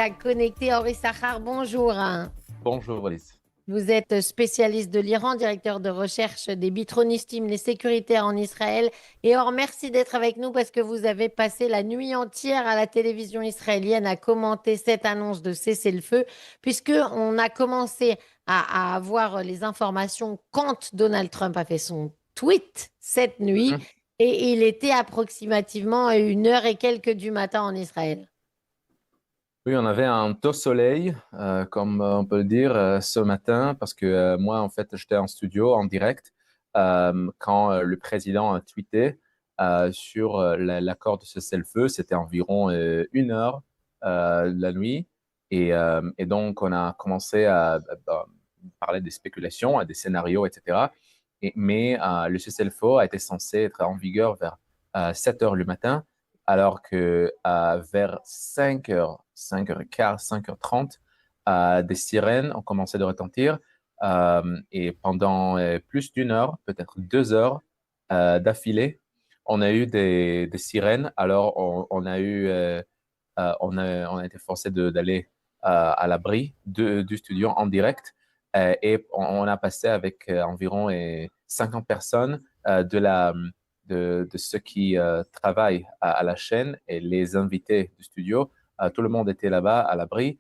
À connecter Henri Sahar, bonjour. Bonjour Alice. Vous êtes spécialiste de l'Iran, directeur de recherche des Bitronistim, les sécuritaires en Israël. Et or, merci d'être avec nous parce que vous avez passé la nuit entière à la télévision israélienne à commenter cette annonce de cessez-le-feu, puisque on a commencé à avoir les informations quand Donald Trump a fait son tweet cette nuit, Mhm. et il était approximativement à 1 heure et quelques du matin en Israël. Oui, on avait un tôt soleil, comme on peut le dire, ce matin, parce que moi, en fait, j'étais en studio, en direct, quand le président a tweeté sur l'accord de cessez-le-feu. C'était environ 1 heure la nuit. Et donc, on a commencé à parler des spéculations, à des scénarios, etc. Mais le cessez-le-feu a été censé être en vigueur vers 7 heures le matin, alors que vers 5 heures, 5h15, 5h30, des sirènes ont commencé de retentir. Et pendant plus d'1 heure, peut-être 2 heures d'affilée, on a eu des sirènes. Alors, on a été forcé d'aller à l'abri du studio en direct. Et on a passé avec environ 50 personnes de ceux qui travaillent à la chaîne et les invités du studio. Tout le monde était là-bas à l'abri.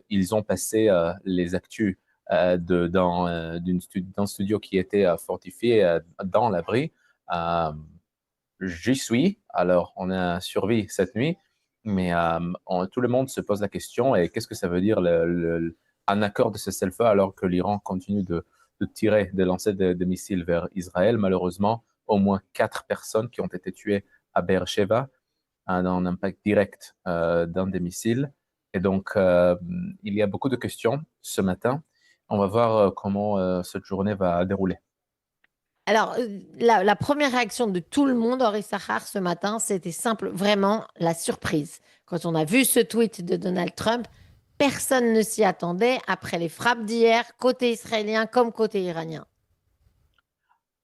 Ils ont passé les actus d'un studio qui était fortifié dans l'abri. Euh, J'y suis, alors on a survécu cette nuit, mais tout le monde se pose la question, et qu'est-ce que ça veut dire un accord de cessez-le-feu alors que l'Iran continue de tirer, de lancer des missiles vers Israël. Malheureusement, au moins 4 personnes qui ont été tuées à Beersheba dans un impact direct d'un des missiles. Et donc, il y a beaucoup de questions ce matin. On va voir comment cette journée va dérouler. Alors, la première réaction de tout le monde, Henri Sahar, ce matin, c'était simple, vraiment la surprise. Quand on a vu ce tweet de Donald Trump, personne ne s'y attendait après les frappes d'hier, côté israélien comme côté iranien.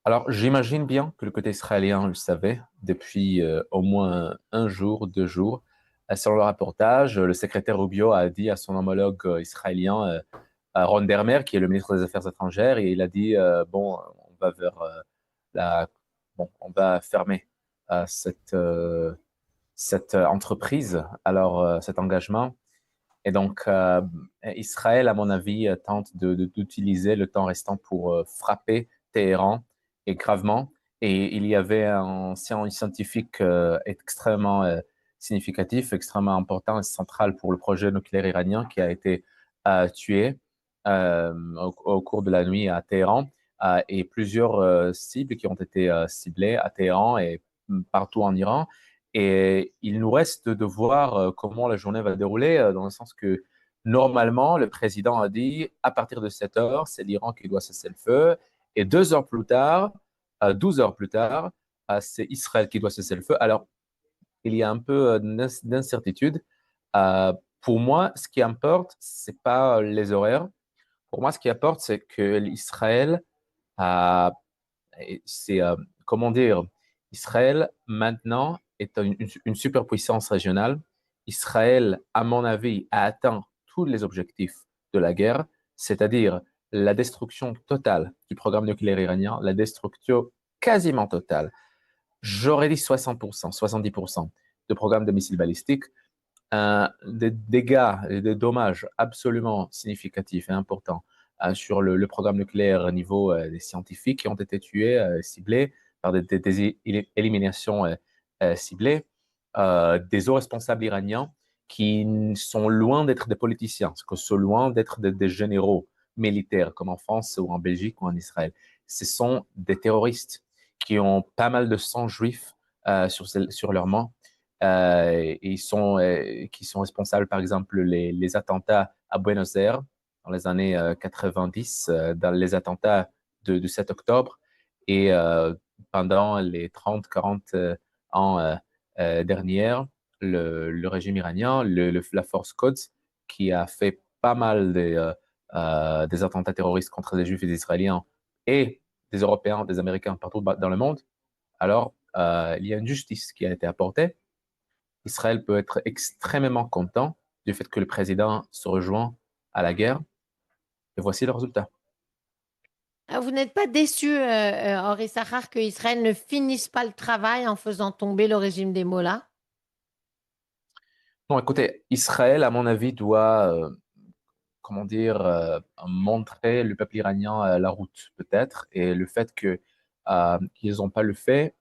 Alors, j'imagine bien que le côté israélien le savait depuis au moins un jour, 2 jours. Selon le reportage, le secrétaire Rubio a dit à son homologue israélien, Ron Dermer, qui est le ministre des Affaires étrangères, et il a dit, bon, on va vers la, bon, on va fermer cette entreprise, alors cet engagement. Et donc, Israël, à mon avis, tente d'utiliser le temps restant pour frapper Téhéran, et gravement. Et il y avait un scientifique extrêmement significatif, extrêmement important et central pour le projet nucléaire iranien, qui a été tué au cours de la nuit à Téhéran, et plusieurs cibles qui ont été ciblées à Téhéran et partout en Iran. Et il nous reste de voir comment la journée va dérouler, dans le sens que normalement, le président a dit à partir de 7 heures, c'est l'Iran qui doit cesser le feu. Et 2 heures plus tard, 12 heures plus tard, c'est Israël qui doit cesser le feu. Alors, il y a un peu d'incertitude. Euh, pour moi, ce qui importe, c'est pas les horaires. Pour moi, ce qui importe, c'est que Israël a c'est, comment dire, Israël maintenant est une superpuissance régionale. Israël, à mon avis, a atteint tous les objectifs de la guerre, c'est-à-dire la destruction totale du programme nucléaire iranien, la destruction quasiment totale, j'aurais dit 60%, 70% de programme de missiles balistiques, des dégâts et des dommages absolument significatifs et importants sur le programme nucléaire au niveau des scientifiques qui ont été tués, ciblés par des éliminations ciblées, des hauts responsables iraniens qui sont loin d'être des politiciens, que sont loin d'être des généraux militaires comme en France ou en Belgique ou en Israël. Ce sont des terroristes qui ont pas mal de sang juif sur leurs mains, et qui sont responsables, par exemple, les attentats à Buenos Aires dans les années 90, dans les attentats du 7 octobre, et pendant les 30-40 ans dernières, le régime iranien, la force Quds, qui a fait pas mal des attentats terroristes contre les Juifs et les Israéliens et des Européens, des Américains partout dans le monde. Alors, il y a une justice qui a été apportée. Israël peut être extrêmement content du fait que le président se rejoint à la guerre. Et voici le résultat. Ah, vous n'êtes pas déçu, Henri Sahar, que Israël ne finisse pas le travail en faisant tomber le régime des Mollahs? Non, écoutez, Israël, à mon avis, doit, comment dire, montrer le peuple iranien la route, peut-être. Et le fait que qu'ils n'ont pas le fait,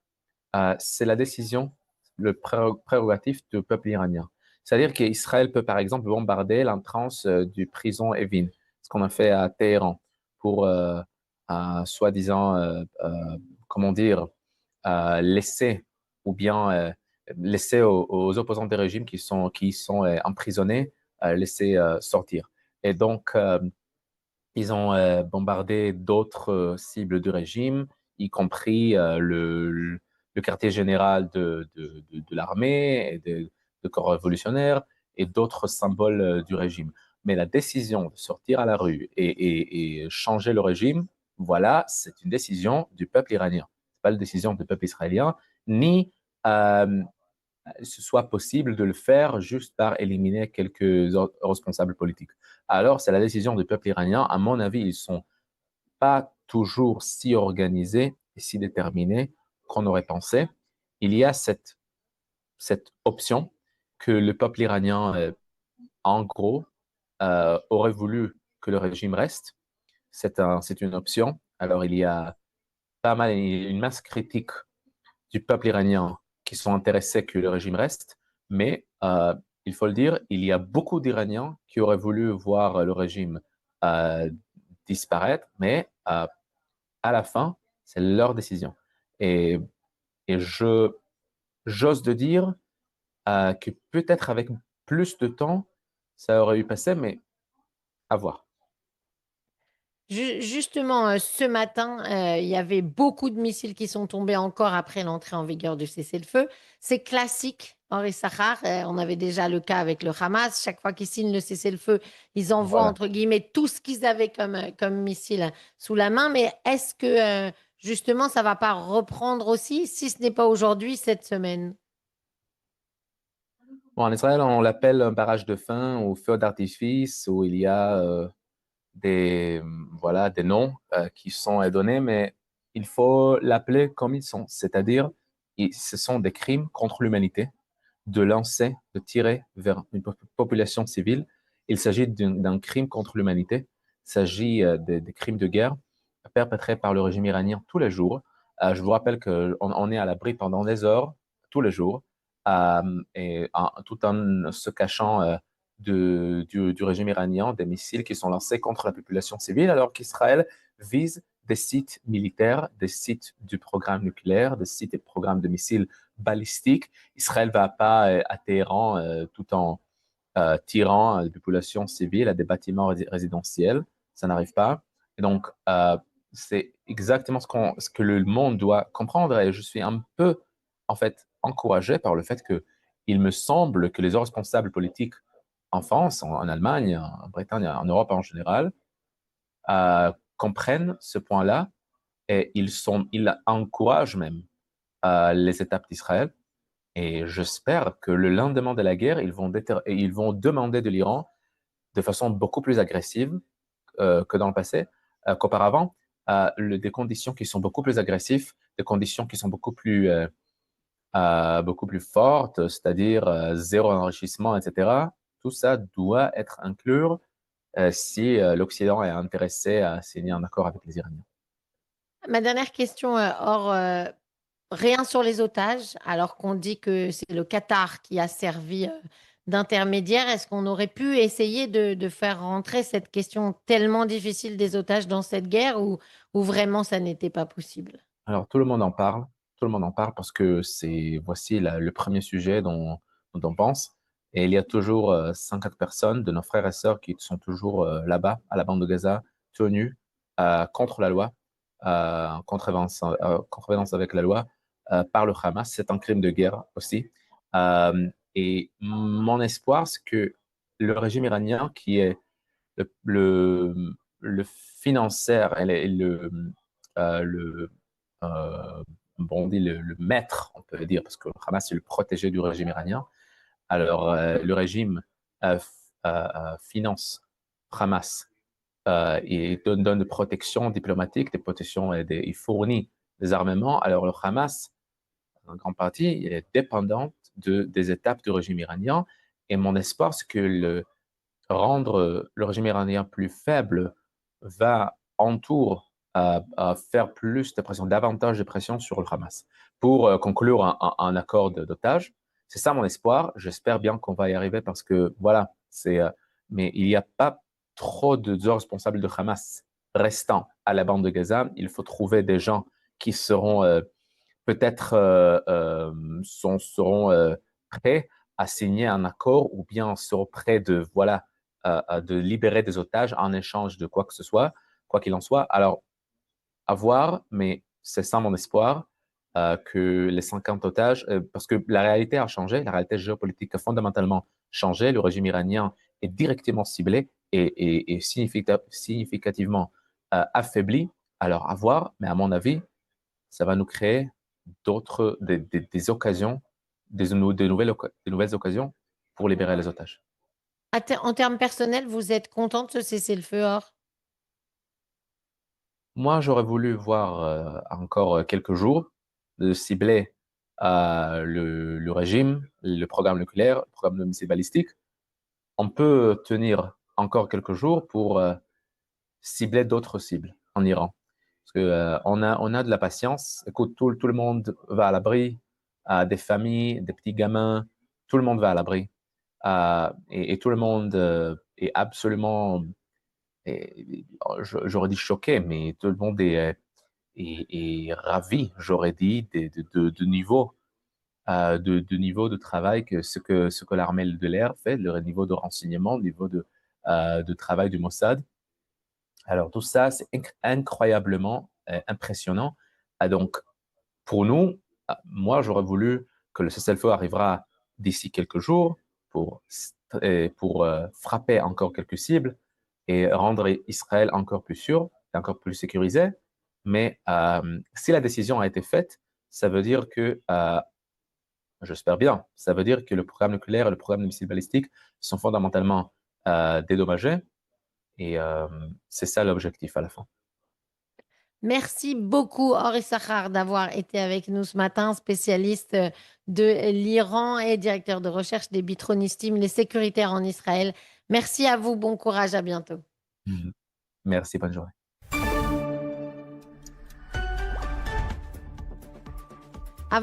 c'est la décision, le prérogatif du peuple iranien. C'est-à-dire qu'Israël peut, par exemple, bombarder l'entrance du prison Evin, ce qu'on a fait à Téhéran, pour, soi-disant, comment dire, laisser, ou bien laisser aux opposants des régimes qui sont emprisonnés, laisser sortir. Et donc, ils ont bombardé d'autres cibles du régime, y compris le quartier général de l'armée et de corps révolutionnaires et d'autres symboles du régime. Mais la décision de sortir à la rue et changer le régime, voilà, c'est une décision du peuple iranien. Ce n'est pas la décision du peuple israélien, ni euh, ce soit possible de le faire juste par éliminer quelques responsables politiques. Alors, c'est la décision du peuple iranien. À mon avis, ils ne sont pas toujours si organisés et si déterminés qu'on aurait pensé. Il y a cette option que le peuple iranien, en gros, aurait voulu que le régime reste. C'est une option. Alors, il y a pas mal, une masse critique du peuple iranien qui sont intéressés que le régime reste, mais il faut le dire, il y a beaucoup d'Iraniens qui auraient voulu voir le régime euh, disparaître, mais à la fin, c'est leur décision. Et, et j'ose de dire que peut-être avec plus de temps, ça aurait eu passé, mais à voir. Justement, ce matin, il y avait beaucoup de missiles qui sont tombés encore après l'entrée en vigueur du cessez-le-feu. C'est classique, Henri Sahar. On avait déjà le cas avec le Hamas. Chaque fois qu'ils signent le cessez-le-feu, ils envoient, Voilà. entre guillemets, tout ce qu'ils avaient comme missile sous la main. Mais est-ce que, justement, ça va pas reprendre aussi, si ce n'est pas aujourd'hui, cette semaine? Bon, en Israël, on l'appelle un barrage de feu ou feu d'artifice, où il y a des, voilà, des noms qui sont donnés, mais il faut l'appeler comme ils sont, c'est-à-dire ce sont des crimes contre l'humanité, de lancer, de tirer vers une population civile. Il s'agit d'un crime contre l'humanité, il s'agit des crimes de guerre perpétrés par le régime iranien tous les jours. Je vous rappelle qu'on est à l'abri pendant des heures, tous les jours, tout en se cachant du régime iranien, des missiles qui sont lancés contre la population civile, alors qu'Israël vise des sites militaires, des sites du programme nucléaire, des sites et programmes de missiles balistiques. Israël ne va pas à Téhéran tout en tirant des populations civiles à des bâtiments résidentiels. Ça n'arrive pas. Et donc, c'est exactement ce que le monde doit comprendre. Et je suis un peu, en fait, encouragé par le fait que il me semble que les responsables politiques en France, en Allemagne, en Bretagne, en Europe en général, comprennent ce point-là et ils encouragent même les étapes d'Israël. Et j'espère que le lendemain de la guerre, ils vont demander de l'Iran de façon beaucoup plus agressive que dans le passé, qu'auparavant, des conditions qui sont beaucoup plus agressives, des conditions qui sont beaucoup plus fortes, c'est-à-dire zéro enrichissement, etc. Tout ça doit être inclus si l'Occident est intéressé à signer un accord avec les Iraniens. Ma dernière question, rien sur les otages, alors qu'on dit que c'est le Qatar qui a servi d'intermédiaire. Est-ce qu'on aurait pu essayer de faire rentrer cette question tellement difficile des otages dans cette guerre ou vraiment ça n'était pas possible? Alors, tout le monde en parle. Tout le monde en parle parce que voici le premier sujet dont on pense. Et il y a toujours 54 personnes de nos frères et sœurs qui sont toujours là-bas, à la bande de Gaza, tenus contre la loi, en contrevenance avec la loi, par le Hamas. C'est un crime de guerre aussi. Et mon espoir, c'est que le régime iranien, qui est le financière et le bon, on dit le maître, on peut dire, parce que le Hamas est le protégé du régime iranien. Alors, le régime finance Hamas et donne des protections diplomatiques, des protections, il fournit des armements, alors le Hamas, en grande partie, il est dépendante des étapes du régime iranien. Et mon espoir, c'est que rendre le régime iranien plus faible va en tour à faire plus de pression, davantage de pression sur le Hamas pour conclure un accord d'otages. C'est ça mon espoir. J'espère bien qu'on va y arriver parce que voilà, mais il n'y a pas trop de responsables de Hamas restants à la bande de Gaza. Il faut trouver des gens qui seront peut-être seront prêts à signer un accord ou bien seront prêts de libérer des otages en échange de quoi que ce soit, quoi qu'il en soit. Alors, à voir, mais c'est ça mon espoir, que les 50 otages, parce que la réalité a changé, la réalité géopolitique a fondamentalement changé, le régime iranien est directement ciblé et significativement affaibli. Alors, à voir, mais à mon avis, ça va nous créer des occasions, des nouvelles occasions pour libérer les otages. En termes personnels, vous êtes content de ce cessez-le-feu or? Moi, j'aurais voulu voir encore quelques jours de cibler le régime, le programme nucléaire, le programme de missiles balistiques. On peut tenir encore quelques jours pour cibler d'autres cibles en Iran. Parce que, on a de la patience. Écoute, tout le monde va à l'abri, des familles, des petits gamins, tout le monde va à l'abri. Et tout le monde est absolument, j'aurais dit choqué, mais tout le monde est ravi, j'aurais dit, de niveau, de niveau de travail ce que l'armée de l'air fait, le niveau de renseignement, le niveau de travail du Mossad. Alors, tout ça, c'est incroyablement impressionnant. Donc, pour nous, moi, j'aurais voulu que le cessez-le-feu arrivera d'ici quelques jours pour frapper encore quelques cibles et rendre Israël encore plus sûr, encore plus sécurisé. Mais si la décision a été faite, ça veut dire que, j'espère bien, ça veut dire que le programme nucléaire et le programme de missiles balistiques sont fondamentalement dédommagés. Et c'est ça l'objectif à la fin. Merci beaucoup, Henri Sahar, d'avoir été avec nous ce matin, spécialiste de l'Iran et directeur de recherche des Bitronistim, les sécuritaires en Israël. Merci à vous, bon courage, à bientôt. Mhm. Merci, bonne journée.